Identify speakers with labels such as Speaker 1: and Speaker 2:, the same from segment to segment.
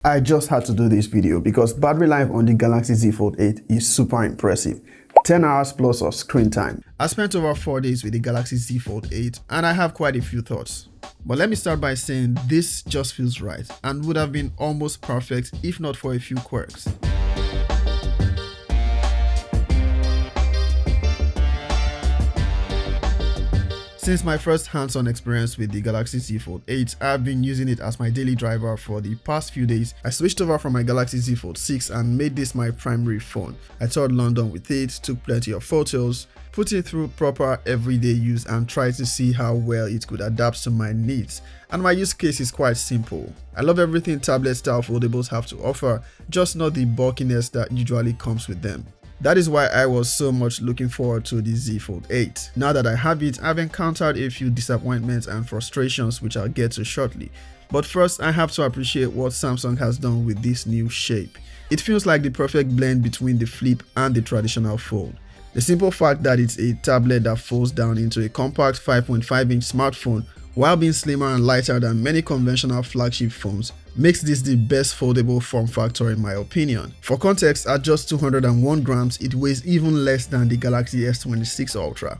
Speaker 1: I just had to do this video because battery life on the Galaxy Z Fold 8 is super impressive. 10 hours plus of screen time. I spent over 4 days with the Galaxy Z Fold 8 and I have quite a few thoughts. But let me start by saying this just feels right and would have been almost perfect if not for a few quirks. Since my first hands-on experience with the Galaxy Z Fold 8, I've been using it as my daily driver for the past few days. I switched over from my Galaxy Z Fold 6 and made this my primary phone. I toured London with it, took plenty of photos, put it through proper everyday use and tried to see how well it could adapt to my needs. And my use case is quite simple. I love everything tablet-style foldables have to offer, just not the bulkiness that usually comes with them. That is why I was so much looking forward to the Z Fold 8. Now that I have it, I've encountered a few disappointments and frustrations which I'll get to shortly. But first, I have to appreciate what Samsung has done with this new shape. It feels like the perfect blend between the flip and the traditional fold. The simple fact that it's a tablet that folds down into a compact 5.5-inch smartphone while being slimmer and lighter than many conventional flagship phones makes this the best foldable form factor in my opinion. For context, at just 201 grams, it weighs even less than the Galaxy S26 Ultra.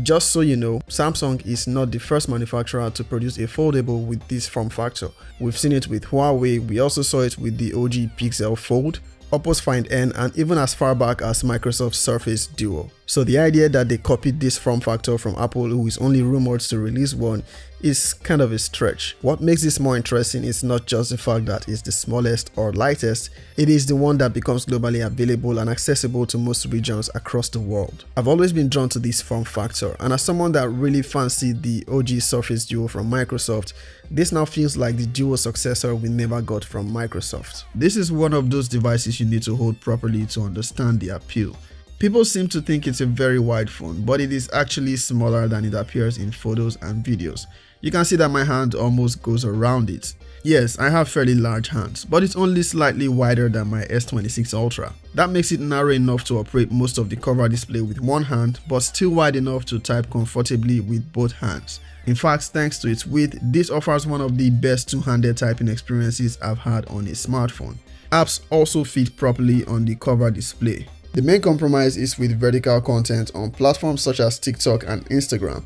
Speaker 1: Just so you know, Samsung is not the first manufacturer to produce a foldable with this form factor. We've seen it with Huawei, we also saw it with the OG Pixel Fold, Oppo's Find N, and even as far back as Microsoft's Surface Duo. So the idea that they copied this form factor from Apple, who is only rumored to release one, is kind of a stretch. What makes this more interesting is not just the fact that it's the smallest or lightest, it is the one that becomes globally available and accessible to most regions across the world. I've always been drawn to this form factor, and as someone that really fancied the OG Surface Duo from Microsoft, this now feels like the duo successor we never got from Microsoft. This is one of those devices you need to hold properly to understand the appeal. People seem to think it's a very wide phone, but it is actually smaller than it appears in photos and videos. You can see that my hand almost goes around it. Yes, I have fairly large hands, but it's only slightly wider than my S26 Ultra. That makes it narrow enough to operate most of the cover display with one hand, but still wide enough to type comfortably with both hands. In fact, thanks to its width, this offers one of the best two-handed typing experiences I've had on a smartphone. Apps also fit properly on the cover display. The main compromise is with vertical content on platforms such as TikTok and Instagram.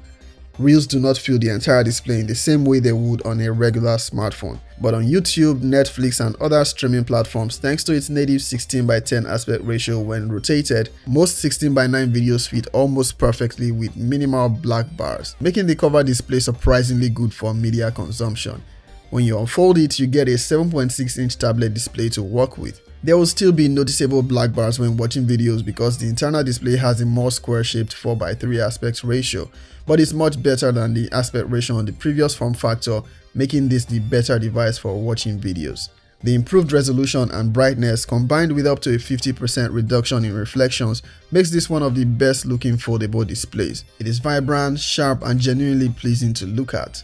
Speaker 1: Reels do not fill the entire display in the same way they would on a regular smartphone. But on YouTube, Netflix and other streaming platforms, thanks to its native 16:10 aspect ratio when rotated, most 16:9 videos fit almost perfectly with minimal black bars, making the cover display surprisingly good for media consumption. When you unfold it, you get a 7.6-inch tablet display to work with. There will still be noticeable black bars when watching videos because the internal display has a more square-shaped 4:3 aspect ratio, but it's much better than the aspect ratio on the previous form factor, making this the better device for watching videos. The improved resolution and brightness combined with up to a 50% reduction in reflections makes this one of the best looking foldable displays. It is vibrant, sharp and genuinely pleasing to look at.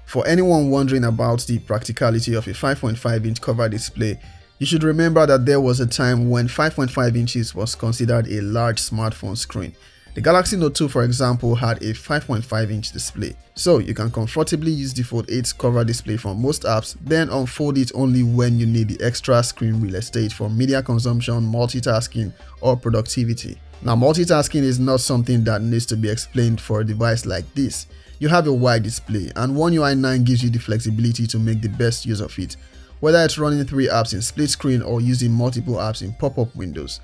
Speaker 1: For anyone wondering about the practicality of a 5.5-inch cover display, you should remember that there was a time when 5.5 inches was considered a large smartphone screen. The Galaxy Note 2, for example, had a 5.5-inch display. So you can comfortably use the Fold 8's cover display for most apps, then unfold it only when you need the extra screen real estate for media consumption, multitasking, or productivity. Now, multitasking is not something that needs to be explained for a device like this. You have a wide display, and One UI 9 gives you the flexibility to make the best use of it, whether it's running 3 apps in split screen or using multiple apps in pop-up windows.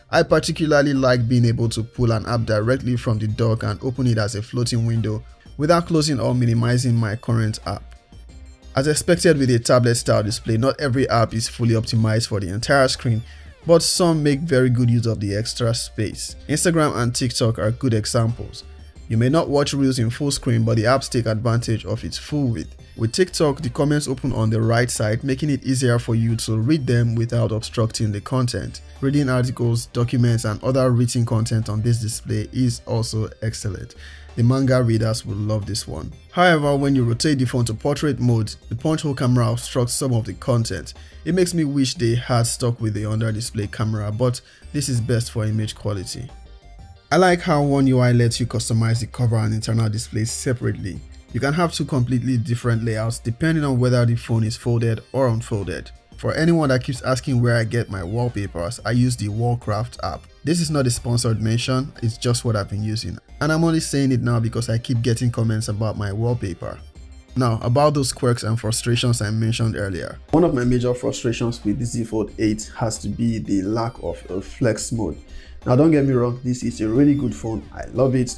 Speaker 1: I particularly like being able to pull an app directly from the dock and open it as a floating window without closing or minimizing my current app. As expected with a tablet-style display, not every app is fully optimized for the entire screen, but some make very good use of the extra space. Instagram and TikTok are good examples. You may not watch Reels in full screen, but the apps take advantage of its full width. With TikTok, the comments open on the right side, making it easier for you to read them without obstructing the content. Reading articles, documents, and other written content on this display is also excellent. The manga readers will love this one. However, when you rotate the phone to portrait mode, the punch hole camera obstructs some of the content. It makes me wish they had stuck with the under display camera, but this is best for image quality. I like how One UI lets you customize the cover and internal display separately. You can have two completely different layouts depending on whether the phone is folded or unfolded. For anyone that keeps asking where I get my wallpapers, I use the Wallcraft app. This is not a sponsored mention, it's just what I've been using. And I'm only saying it now because I keep getting comments about my wallpaper. Now, about those quirks and frustrations I mentioned earlier. One of my major frustrations with the Z Fold 8 has to be the lack of a flex mode. Now, don't get me wrong, this is a really good phone, I love it,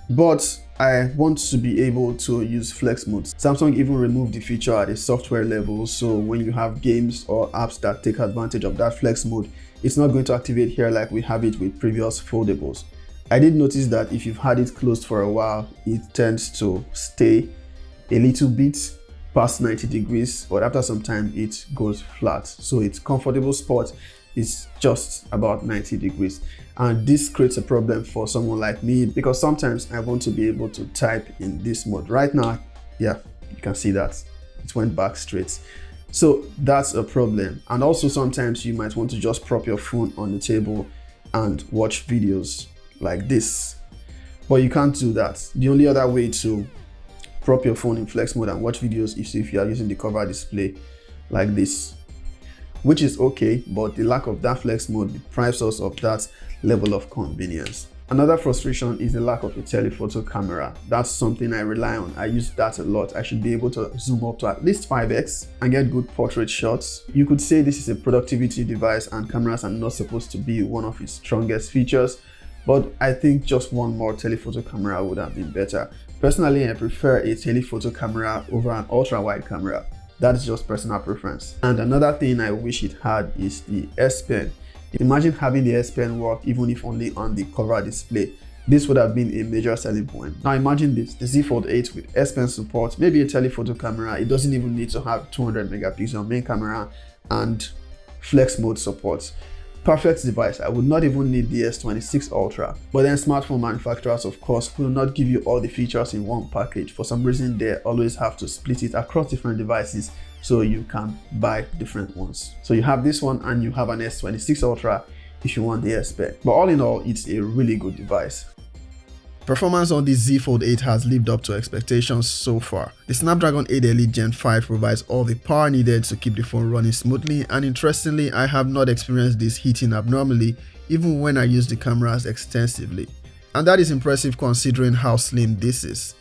Speaker 1: but I want to be able to use flex mode. Samsung even removed the feature at a software level, so when you have games or apps that take advantage of that flex mode, it's not going to activate here like we have it with previous foldables. I did notice that if you've had it closed for a while, it tends to stay a little bit past 90 degrees, but after some time it goes flat. So its comfortable spot is just about 90 degrees. And this creates a problem for someone like me because sometimes I want to be able to type in this mode. Right now, yeah, you can see that it went back straight. So that's a problem. And also sometimes you might want to just prop your phone on the table and watch videos like this, but you can't do that. The only other way to prop your phone in flex mode and watch videos is if you are using the cover display like this, which is okay, but the lack of that flex mode deprives us of that level of convenience. Another frustration is the lack of a telephoto camera. That's something I rely on. I use that a lot. I should be able to zoom up to at least 5x and get good portrait shots. You could say this is a productivity device and cameras are not supposed to be one of its strongest features, but I think just one more telephoto camera would have been better. Personally, I prefer a telephoto camera over an ultra-wide camera. That's just personal preference. And another thing I wish it had is the S Pen. Imagine having the S Pen work even if only on the cover display. This would have been a major selling point. Now imagine this, the Z Fold 8 with S Pen support, maybe a telephoto camera. It doesn't even need to have 200 megapixel main camera and flex mode support. Perfect device. I would not even need the S26 Ultra. But then smartphone manufacturers, of course, will not give you all the features in one package. For some reason, they always have to split it across different devices so you can buy different ones. So you have this one and you have an S26 Ultra if you want the S Pen. But all in all, it's a really good device. Performance on the Z Fold 8 has lived up to expectations so far. The Snapdragon 8 Elite Gen 5 provides all the power needed to keep the phone running smoothly, and interestingly, I have not experienced this heating abnormally even when I use the cameras extensively. And that is impressive considering how slim this is.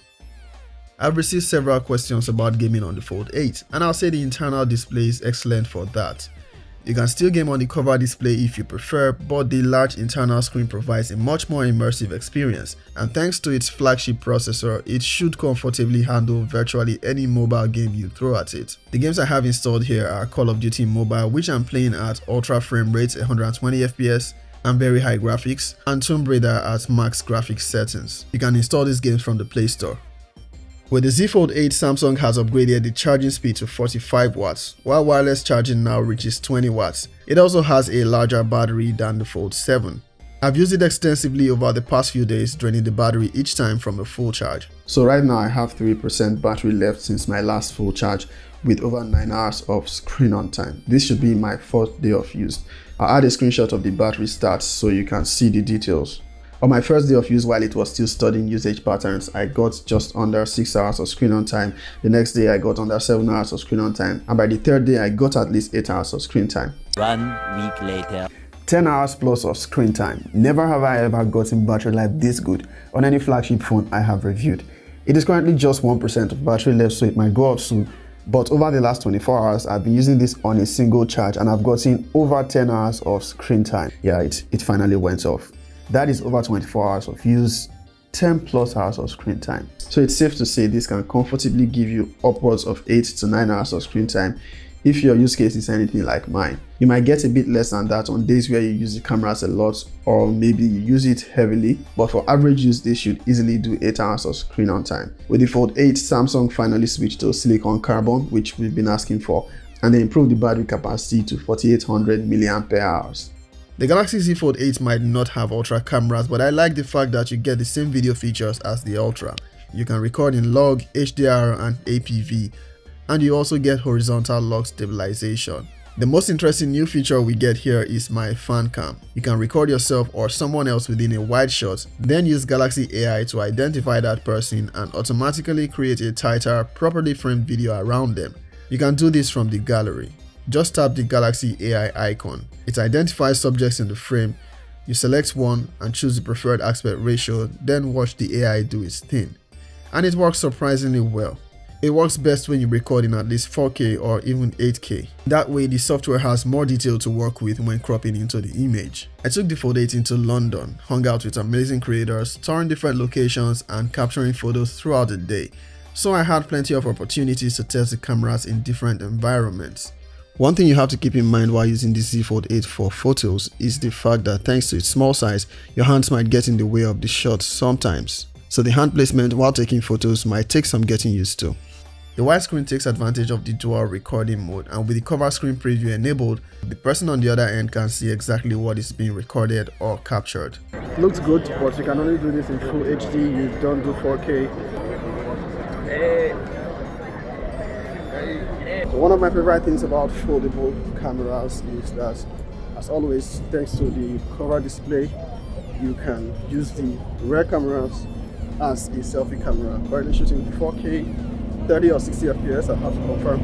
Speaker 1: I've received several questions about gaming on the Fold 8, and I'll say the internal display is excellent for that. You can still game on the cover display if you prefer, but the large internal screen provides a much more immersive experience, and thanks to its flagship processor, it should comfortably handle virtually any mobile game you throw at it. The games I have installed here are Call of Duty Mobile, which I'm playing at ultra frame rate 120 FPS and very high graphics, and Tomb Raider at max graphics settings. You can install these games from the Play Store. With the Z Fold 8, Samsung has upgraded the charging speed to 45 watts, while wireless charging now reaches 20 watts. It also has a larger battery than the Fold 7. I've used it extensively over the past few days, draining the battery each time from a full charge. So right now I have 3% battery left since my last full charge with over 9 hours of screen on time. This should be my 4th day of use. I'll add a screenshot of the battery stats so you can see the details. On my first day of use, while it was still studying usage patterns, I got just under 6 hours of screen on time. The next day I got under 7 hours of screen on time, and by the third day I got at least 8 hours of screen time.
Speaker 2: 1 week later.
Speaker 1: 10 hours plus of screen time. Never have I ever gotten battery life this good on any flagship phone I have reviewed. It is currently just 1% of battery left, so it might go up soon. But over the last 24 hours, I've been using this on a single charge and I've gotten over 10 hours of screen time. Yeah, it finally went off. That is over 24 hours of use, 10 plus hours of screen time. So it's safe to say this can comfortably give you upwards of 8 to 9 hours of screen time if your use case is anything like mine. You might get a bit less than that on days where you use the cameras a lot or maybe you use it heavily, but for average use they should easily do 8 hours of screen on time. With the Fold 8, Samsung finally switched to silicon carbon, which we've been asking for, and they improved the battery capacity to 4800 mAh. The Galaxy Z Fold 8 might not have ultra cameras, but I like the fact that you get the same video features as the Ultra. You can record in log, HDR and APV, and you also get horizontal log stabilization. The most interesting new feature we get here is my fan cam. You can record yourself or someone else within a wide shot, then use Galaxy AI to identify that person and automatically create a tighter, properly framed video around them. You can do this from the gallery. Just tap the Galaxy AI icon. It identifies subjects in the frame. You select one and choose the preferred aspect ratio, then watch the AI do its thing. And it works surprisingly well. It works best when you record in at least 4K or even 8K. That way the software has more detail to work with when cropping into the image. I took the Fold 8 into London, hung out with amazing creators, touring different locations and capturing photos throughout the day. So I had plenty of opportunities to test the cameras in different environments. One thing you have to keep in mind while using the Z Fold 8 for photos is the fact that thanks to its small size, your hands might get in the way of the shot sometimes. So the hand placement while taking photos might take some getting used to. The widescreen takes advantage of the dual recording mode, and with the cover screen preview enabled, the person on the other end can see exactly what is being recorded or captured. Looks good, but you can only do this in full HD, you don't do 4K. One of my favorite things about foldable cameras is that, as always, thanks to the cover display, you can use the rear cameras as a selfie camera. Currently shooting 4K, 30 or 60 FPS, I have to confirm.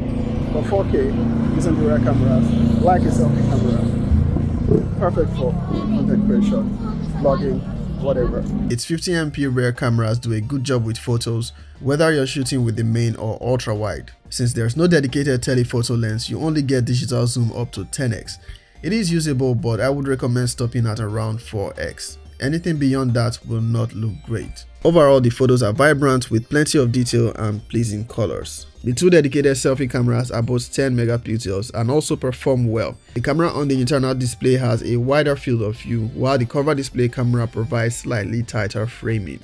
Speaker 1: But 4K using the rear cameras like a selfie camera. Perfect for content creation, vlogging, whatever. Its 50MP rear cameras do a good job with photos, whether you're shooting with the main or ultra wide. Since there's no dedicated telephoto lens, you only get digital zoom up to 10x. It is usable, but I would recommend stopping at around 4x. Anything beyond that will not look great. Overall, the photos are vibrant with plenty of detail and pleasing colors. The two dedicated selfie cameras are both 10 megapixels and also perform well. The camera on the internal display has a wider field of view, while the cover display camera provides slightly tighter framing.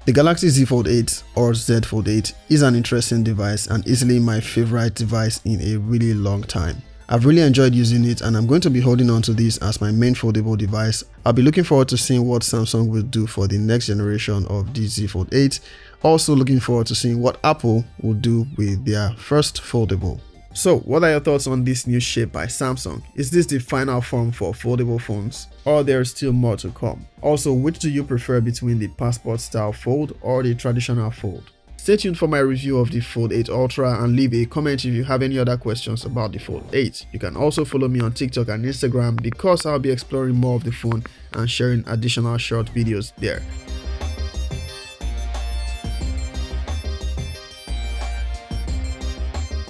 Speaker 1: The Galaxy Z Fold 8 or Z Fold 8 is an interesting device and easily my favorite device in a really long time. I've really enjoyed using it and I'm going to be holding on to this as my main foldable device. I'll be looking forward to seeing what Samsung will do for the next generation of the Z Fold 8. Also looking forward to seeing what Apple will do with their first foldable. So what are your thoughts on this new shape by Samsung? Is this the final form for foldable phones, or there's still more to come? Also, which do you prefer between the passport style fold or the traditional fold? Stay tuned for my review of the Fold 8 Ultra and leave a comment if you have any other questions about the Fold 8. You can also follow me on TikTok and Instagram because I'll be exploring more of the phone and sharing additional short videos there.